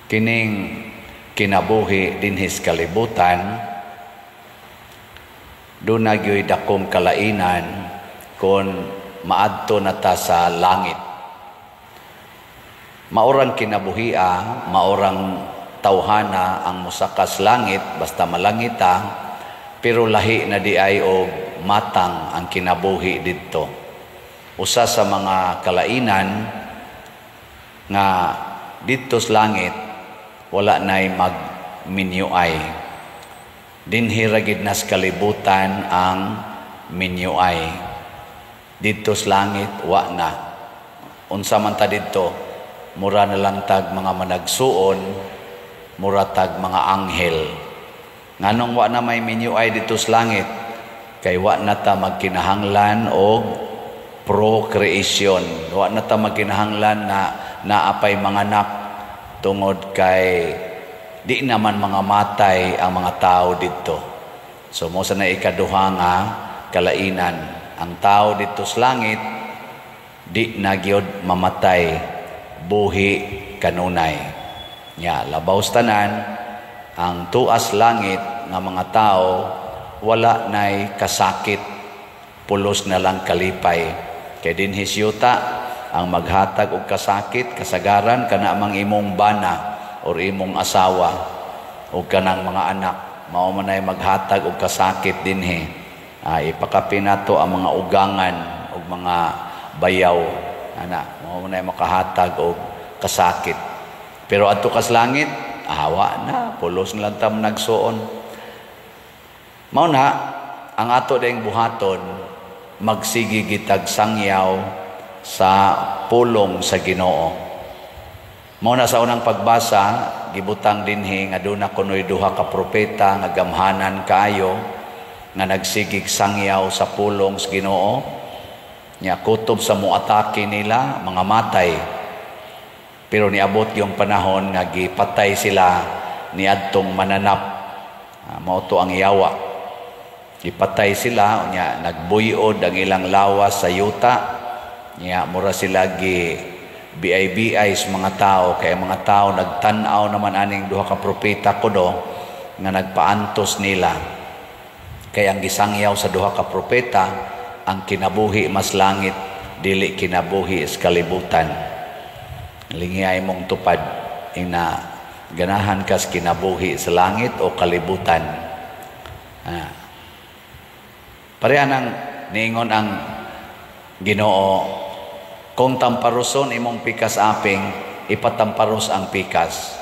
kining kinabuhi dinhis kalibutan doon nagyoy dakong kalainan kung maadto na ta sa langit. Maurang kinabuhia, maurang tawhana ang musakas langit basta malangit ta, pero lahi na di ay og matang ang kinabuhi didto. Usa sa mga kalainan nga didto sa langit wala nay magminyuay. Dinhi ra gid nas kalibutan ang minyuay. Didto sa langit wa na. Unsa man ta didto, mura na lang tag mga managsuon, mura tag mga anghel. Nganong wa na may minyuay didto sa langit? Kay wa na ta magkinahanglan og procreation. Wa na ta magkinahanglan na naapay mga anak tungod kay di naman mga matay ang mga tao dito. So mo sa na ikaduha nga kalainan, ang tao dito sa langit di na gyud mamatay, buhi kanunay. Nya labaw tanan ang tuas langit nga mga tao wala nay kasakit, pulos na lang kalipay. Kay dinhi yuta ang maghatag og kasakit, kasagaran kana mang imong bana or imong asawa o kanang mga anak, mao man ay maghatag og kasakit dinhi. Ipakapi nato ang mga ugangan og mga bayaw, mao man ay makahatag og kasakit. Pero adto kas langit, awa na, pulos na lang tam nagsuon. Mao na ang ato daing buhaton, magsigi gitag sangyaw sa pulong sa Ginoo. Mao na sa unang pagbasa, gibutang dinhi nga doon na kunoy duha ka propeta nga gamhanan kaayo nga nagsigig sangyaw sa pulong sa Ginoo. Nya kutob sa muatake nila mga matay. Pero niabot yung panahon nga gipatay sila niadtong mananap. Mao to ang yawa. Gipatay sila, nya nagbuyod ang ilang lawas sa yuta. Nya mura sila BI sa mga tao, kaya mga tao nagtanaw naman aning duha ka propeta kuno nga nagpaantos nila. Kaya ang gisangyaw sa duha ka propeta, ang kinabuhi mas langit, dili kinabuhi is kalibutan. Lingiyay mong tupad, ina ganahan kas kinabuhi sa langit o kalibutan. Pareha nang niingon ang Ginoo, kung tamparuson imong pikas aping, ipatamparos ang pikas.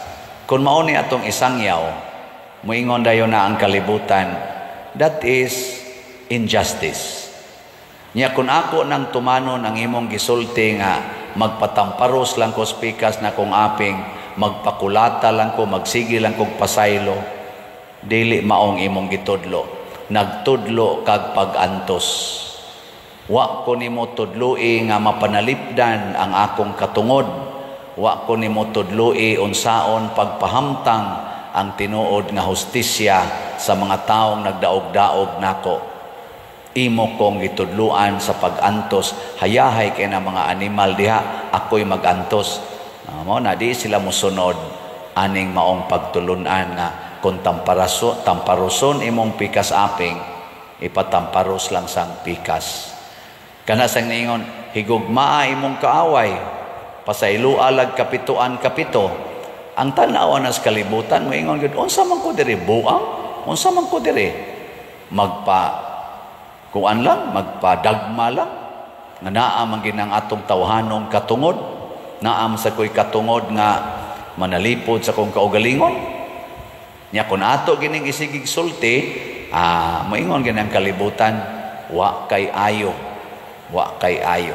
Kung mauni atong isangyaw, muingon dayon na ang kalibutan, that is injustice. Nya kung ako nang tumanon ang imong gisulti nga magpatamparos lang ko sa pikas na kung aping, magpakulata lang ko, magsigi lang kong pasaylo, dili maong imong gitudlo. Nagtudlo kag pag-antos. Wa ko nimo tudloi nga mapanalipdan ang akong katungod. Wa ko nimo tudloi unsaon pagpahamtang ang tinuod nga hustisya sa mga taong nagdaog-daog nako. Imo kong gitudluan sa pag-antos, hayahay kay na mga animal diha, ako'y mag-antos. Mao na di sila mosunod aning maong pagtulunan nga kung tamparuson imong pikas aping, ipatamparos lang sang pikas. Kana sang niingon, higugmaa imong kaaway, pasayloa lag kapituan kapito. Ang tanaw na sa kalibutan, moingon gud, unsa man ko diri buang? Unsa man ko diri? Kuan lang, magpadagma lang. Nga naa man ginang atong tawhanong katungod, naam sa ko'y katungod nga manalipod sa kong kaugalingon. Nya kun ato gining isigig sulti, moingon ginang kalibutan, wa kay ayo. Wa kay ayo.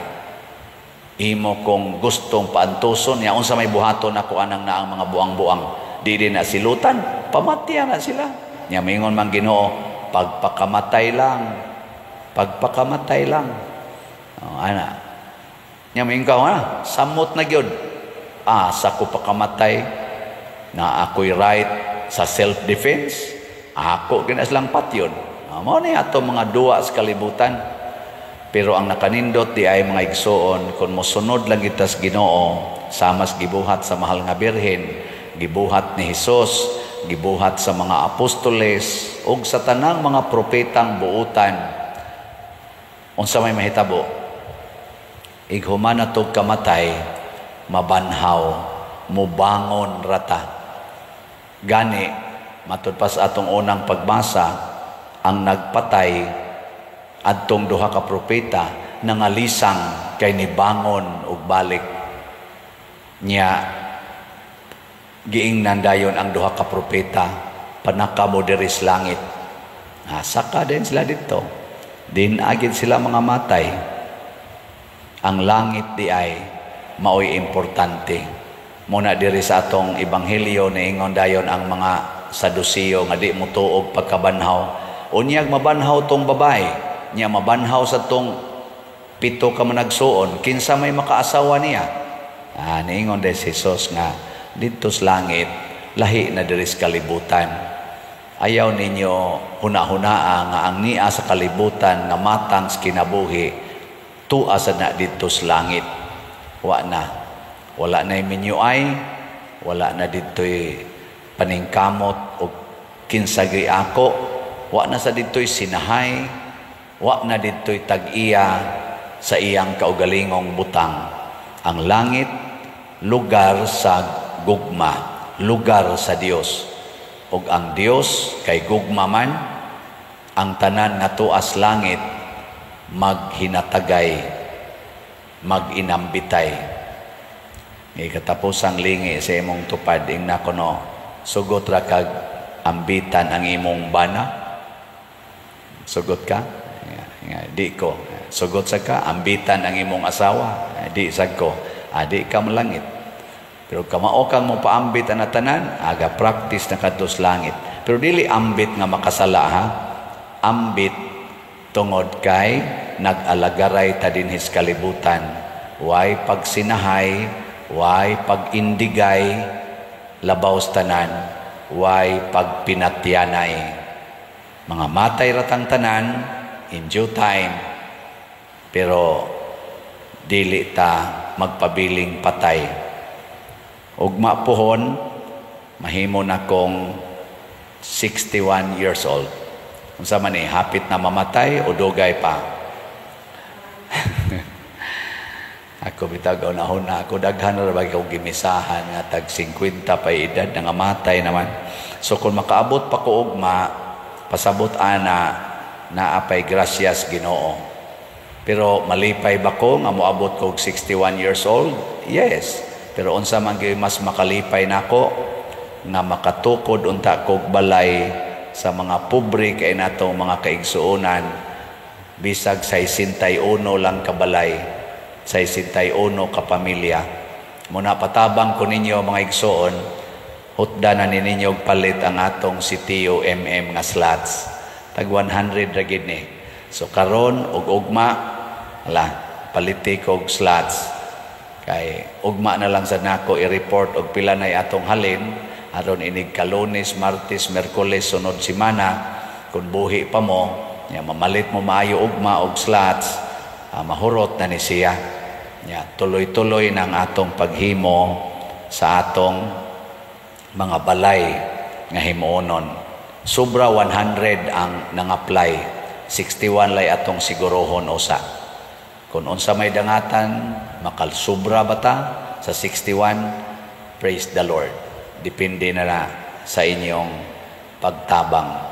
Imo kung gustong paantuson, ya unsa may buhaton ako anang naang mga buang-buang, di din na silutan, pamatya na sila. Nya mingon man Ginoo, pagpakamatay lang. Pagpakamatay lang. Ana. Nya mingon samot na gyud. Sa ko pakamatay na ako'y right sa self-defense. Ako kinas lang patyon. Mao ni ato mga duwa sa kalibutan. Pero ang nakanindot di ay mga igsoon, kung mosunod lang itas Ginoo, samas gibuhat sa mahal nga birhen, gibuhat ni Hesus, gibuhat sa mga apostoles ug sa tanang mga propetang buutan. Unsa may mahitabo? Ighuman na tog kamatay, mabanhaw, mubangon rata. Gani, matud pa sa atong unang pagbasa, ang nagpatay adtong duha ka propeta nangalisang kay nibangon ug balik niya. Giingnan dayon ang duha ka propeta, panakamo diri sa langit. Saka din sila dito. Din agid sila mga matay. Ang langit di ay maoy importante. Muna diri sa atong ebanghelyo niingon dayon ang mga Saduceo nga di mo tuog pagkabanhaw. Unyag mabanhaw tong babae, niya mabanhaw sa tong 7 ka managsuon, kinsa may makaasawa niya. Niingon din si Jesus nga dito sa langit, lahi na diri sa kalibutan. Ayaw ninyo huna-hunaa nga ang niya sa kalibutan nga matang sa kinabuhi, tua sa na dito sa langit. Wala na minyuay, wala na dito'y paningkamot o kinsagri ako, wala na sa dito'y sinahay, wala na dito'y tag-iya sa iyang kaugalingong butang. Ang langit, lugar sa gugma, lugar sa Dios. Ug ang Dios kay gugma man, ang tanan nga tuas langit maghinatagay, maginambitay. Katapos ang lingi sa imong tupad, ingna ko no, sugot ra kag ambitan ang imong bana. Sugot ka? Di ko. Sugot sa ka, ambitan ang imong asawa. Di sad ko. Di ka malangit. Pero kamao kang mo paambit ang tanan, aga practice na kadtos langit. Pero dili ambit nga makasala ha. Ambit tungod kay nag-alagaray ta dinhis kalibutan. Way pagsinahay, way pag-indigay, labaw tanan, way pagpinatyanay. Mga matay ratang tanan in due time, pero dili ta magpabiling patay. Ugma pohon, mahimo na kong 61 years old. Kung sa man hapit na mamatay o dugay pa. Ako bitaw na ako daghan ra bagi kong gimisahan nga tag 50 pa edad nga matay naman. So kung makaabot pa ko ugma, pasabot ana na apay gracias Ginoo. Pero malipay ba ko nga moabot ko 61 years old? Yes. Pero unsa man gyud mas makalipay nako nga makatukod unta kog balay sa mga pobre kay natong mga kaigsuonan, bisag 61 lang ka balay, 61 ka pamilya. Muna patabang ko ninyo mga igsuon, hutda na ninyo palit ang atong sitiyo nga slots. Tag 100 ra gid ni. So karon og ugma, paliti kog slots. Kay ugma na lang sa nako i-report og pila nay atong halin aron inig Lunes, Martes, Miyerkules sunod semana kun buhi pa mo nya mamalit mo maayo ugma og slots, mahurot na ni siya. Nya tuloy-tuloy nang atong paghimo sa atong mga balay nga himuonon. Sobra 100 ang nang-apply, 61 lay atong sigurohon usa. Kung unsa may dangatan, makalsubra bata sa 61, praise the Lord. Depende na sa inyong pagtabang.